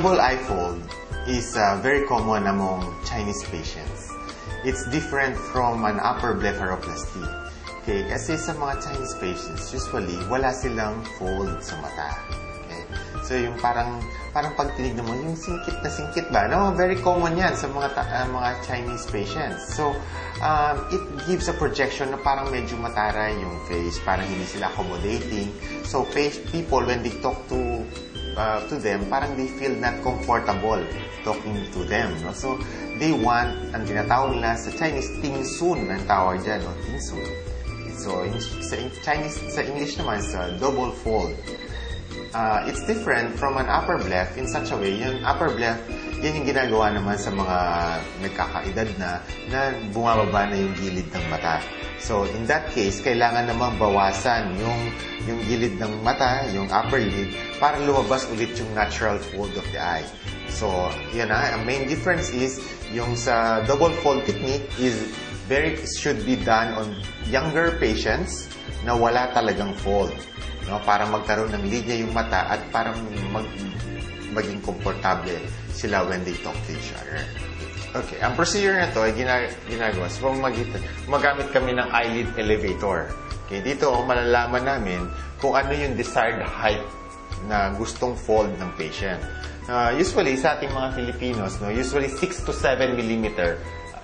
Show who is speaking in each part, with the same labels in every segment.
Speaker 1: double eye fold is very common among Chinese patients. It's different from an upper blepharoplasty. Okay, kasi sa mga Chinese patients, usually, wala silang fold sa mata. Okay? So, yung parang pag tinignan mo, yung singkit ba? No, very common yan sa mga Chinese patients. So, it gives a projection na parang medyo mataray yung face, parang hindi sila accommodating. So, people, when they talk to them, parang they feel not comfortable talking to them. No? So, they want, ang tinatawag nila sa Chinese, tingsun ang tawag dyan, no? Tingsun. So, sa English naman, sa double fold. It's different from an upper bleph in such a way. Yung upper bleph, yan yung ginagawa naman sa mga nagkakaedad na bumababa na yung gilid ng mata. So, in that case, kailangan naman bawasan yung gilid ng mata, yung upper lid, para lumabas ulit yung natural fold of the eye. So, yan na. Ang main difference is, yung sa double fold technique should be done on younger patients na wala talagang fold. No? Para magkaroon ng linya yung mata at para maging komportable sila when they talk to each other. Okay, ang procedure na to ay ginagawa. So, magamit kami ng eyelid elevator. Okay, dito malalaman namin kung ano yung desired height na gustong fold ng patient. Usually, sa ating mga Filipinos, usually 6 to 7 millimeter,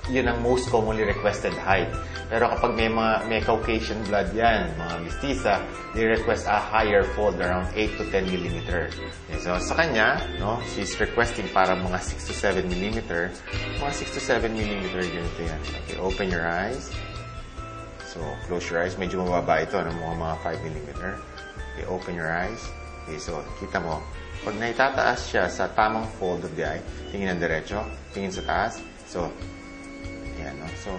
Speaker 1: yun ang most commonly requested height. Pero kapag may Caucasian blood yan, mga mestiza, they request a higher fold around 8 to 10 millimeter. Okay, so sa kanya, she's requesting para mga 6 to 7 millimeter. Mga 6 to 7 millimeter, ganito yan. Okay, open your eyes. So, close your eyes. Medyo mababa ito, mga 5 millimeter. Okay, open your eyes. Okay, so, kita mo, pag naitataas siya sa tamang fold of the eye, tingin ng diretso, tingin sa taas. So, ayan, no? So,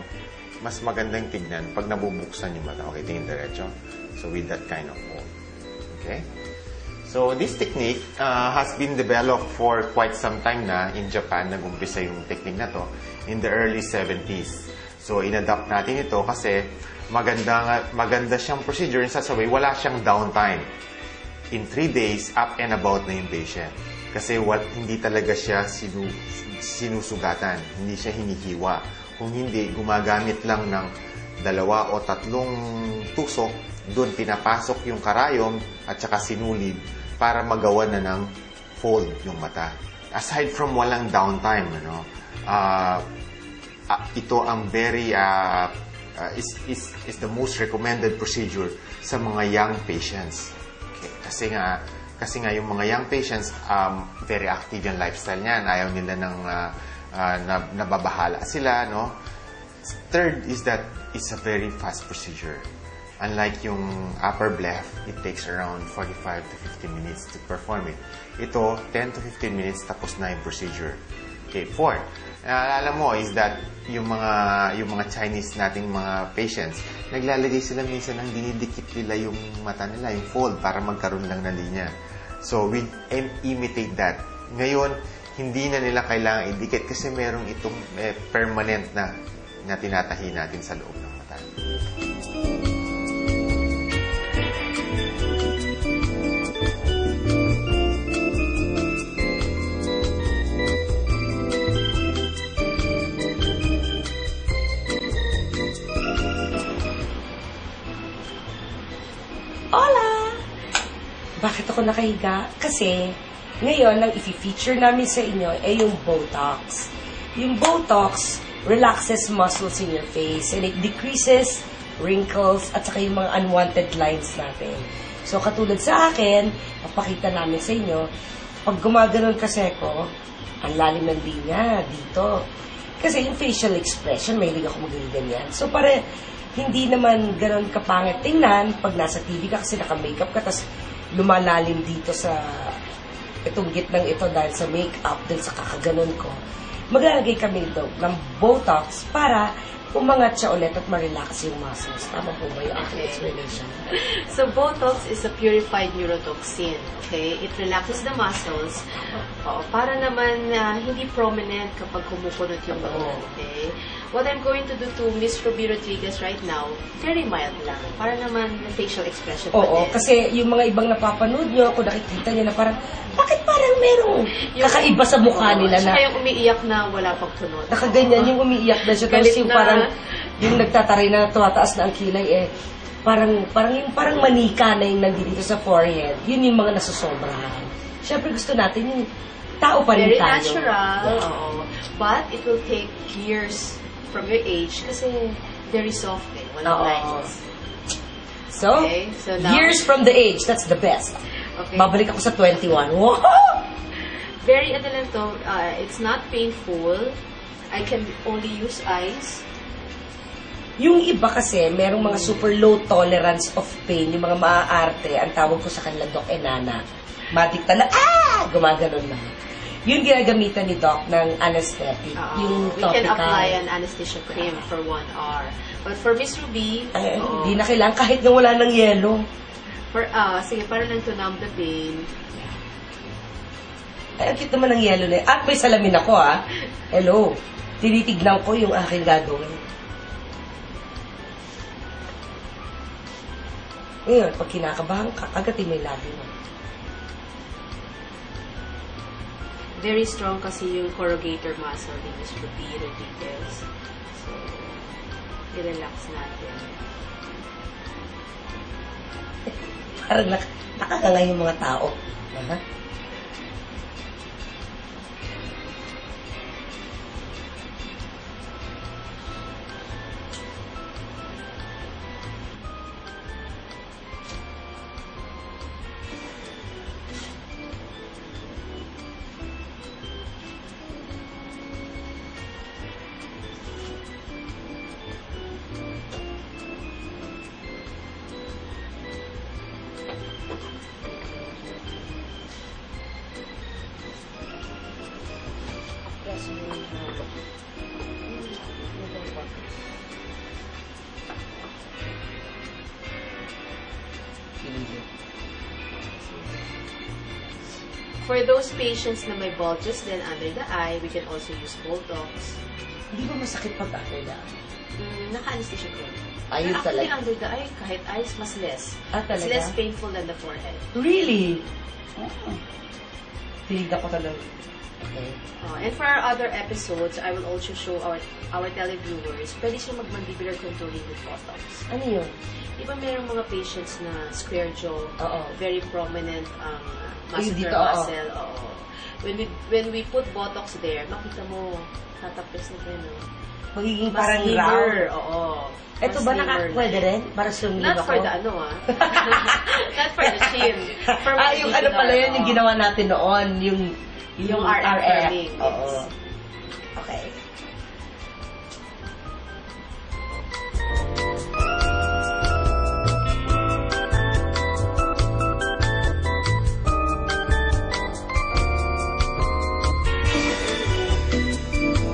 Speaker 1: mas magandang tignan pag nabubuksan yung mata. Okay, tingin diretso. So, with that kind of fold. Okay? So, this technique has been developed for quite some time na in Japan. Nag-umpisa yung technique na to in the early 70s. So, in-adapt natin ito kasi maganda siyang procedure in such a way, wala siyang downtime. In 3 days, up and about na yung patient. Kasi hindi talaga siya sinusugatan. Hindi siya hinihiwa. Kung hindi, gumagamit lang ng 2 o 3 tusok, doon pinapasok yung karayom at saka sinulid para magawa na ng fold yung mata. Aside from walang downtime, ito ang is the most recommended procedure sa mga young patients. Okay. Kasi nga yung mga young patients, very active yung lifestyle niyan. Ayaw nila ng nababahala sila, no? Third is that it's a very fast procedure. Unlike yung upper bleph, it takes around 45 to 50 minutes to perform it. Ito, 10 to 15 minutes tapos na yung procedure. Okay, fourth, naalala mo is that yung mga Chinese nating mga patients, naglalagay sila minsan ng dinidikit nila yung mata nila, yung fold, para magkaroon lang ng linya. So, we imitate that. Ngayon, hindi na nila kailangan idikit kasi merong itong permanent na tinatahi natin sa loob ng mata.
Speaker 2: Hola! Bakit ako nakahiga? Kasi ngayon, ang i-feature namin sa inyo ay yung Botox. Yung Botox relaxes muscles in your face and it decreases wrinkles at saka yung mga unwanted lines natin. So, katulad sa akin, papakita namin sa inyo, pag gumaganon kasi ako, ang lalim ng linya dito. Kasi yung facial expression, may hilig ako magaganyan. So, para hindi naman ganon kapangit tingnan pag nasa TV ka kasi naka-makeup ka, tapos lumalalim dito sa itong gitnang ito dahil sa makeup, dahil sa kakaganon ko. Maglalagay kami ito ng Botox para umangat siya ulit at ma-relax yung muscles. Tama po ba yung aking explanation?
Speaker 3: So, Botox is a purified neurotoxin, okay? It relaxes the muscles para naman hindi prominent kapag kumukunot yung noo, okay? What I'm going to do to Miss Ruby Rodriguez right now, very mild lang. Para naman facial expression pa
Speaker 2: Oo,
Speaker 3: din.
Speaker 2: kasi yung mga ibang napapanood nyo, kung nakikita nyo na parang, bakit parang merong kakaiba sa mukha nila na
Speaker 3: Saka yung umiiyak na wala pang kunot.
Speaker 2: nakaganyan, yung umiiyak na siya. Tapos
Speaker 3: Galit
Speaker 2: yung
Speaker 3: na.
Speaker 2: parang, yung nagtataray na tumataas na ang kilay, parang manika na yung nandito sa forehead. Yun yung mga nasusobrahan. Siyempre gusto natin yung tao pa rin
Speaker 3: Very
Speaker 2: tayo.
Speaker 3: natural. Oo. But it will take years from your age kasi very soft eh. Walang
Speaker 2: Oo.
Speaker 3: lines.
Speaker 2: So,
Speaker 3: Okay, so now-
Speaker 2: years from the age, that's the best.
Speaker 3: Okay.
Speaker 2: Babalik ako sa 21. Wow!
Speaker 3: Very ano lang to, it's not painful. I can only use ice.
Speaker 2: Yung iba kasi, merong mga super low tolerance of pain, yung mga maaarte, ang tawag ko sa kanila, Doc Enana. Madikta na, gumaganon na. Yung ginagamitan ni Doc ng anesthetic, yung
Speaker 3: We can
Speaker 2: topical.
Speaker 3: apply an anesthesia cream for 1 hour. But for Miss Ruby,
Speaker 2: Hindi na kailangan kahit nga wala ng yelo.
Speaker 3: sige, para lang to numb the pain.
Speaker 2: Ay, ang cute naman ng yelo na yun. At may salamin ako, Hello. Tinitignan ko yung aking gagawin. Ngayon, pag kinakabahan ka, agatin mo yung labi mo.
Speaker 3: Very strong kasi yung corrugator muscle ni Miss Ruby Rodriguez. So, i-relax natin.
Speaker 2: Parang nakakangay yung mga tao.
Speaker 3: For those patients na may bulges then under the eye, we can also use Botox.
Speaker 2: Hindi ba masakit pag after na?
Speaker 3: Naka-anesthesia cream.
Speaker 2: Ayun
Speaker 3: Actually,
Speaker 2: talaga.
Speaker 3: under the eye, kahit eyes, mas less. It's
Speaker 2: Talaga?
Speaker 3: less painful than the forehead.
Speaker 2: Really? Tinignan ko talaga. Okay.
Speaker 3: And for our other episodes, I will also show our televiewers, pwede siya mag-mandibular contouring with Botox.
Speaker 2: Ano yun?
Speaker 3: Di ba merong mga patients na square jaw,
Speaker 2: Oo.
Speaker 3: very prominent ang
Speaker 2: Ayun
Speaker 3: masseter
Speaker 2: dito, oo.
Speaker 3: muscle. Oo. When we put Botox there, makita mo, tatapos na kayo, no?
Speaker 2: Magiging
Speaker 3: Mas
Speaker 2: parang
Speaker 3: slimmer,
Speaker 2: round.
Speaker 3: oo.
Speaker 2: Ito
Speaker 3: Mas
Speaker 2: ba
Speaker 3: slimmer
Speaker 2: pwede
Speaker 3: na.
Speaker 2: rin? Para sumilip
Speaker 3: Not
Speaker 2: ako?
Speaker 3: for the ano, Not for the chin. For
Speaker 2: Yung ano pala yun, yung ginawa natin noon, yung
Speaker 3: Yung RF curling, yes.
Speaker 2: Oo. Okay.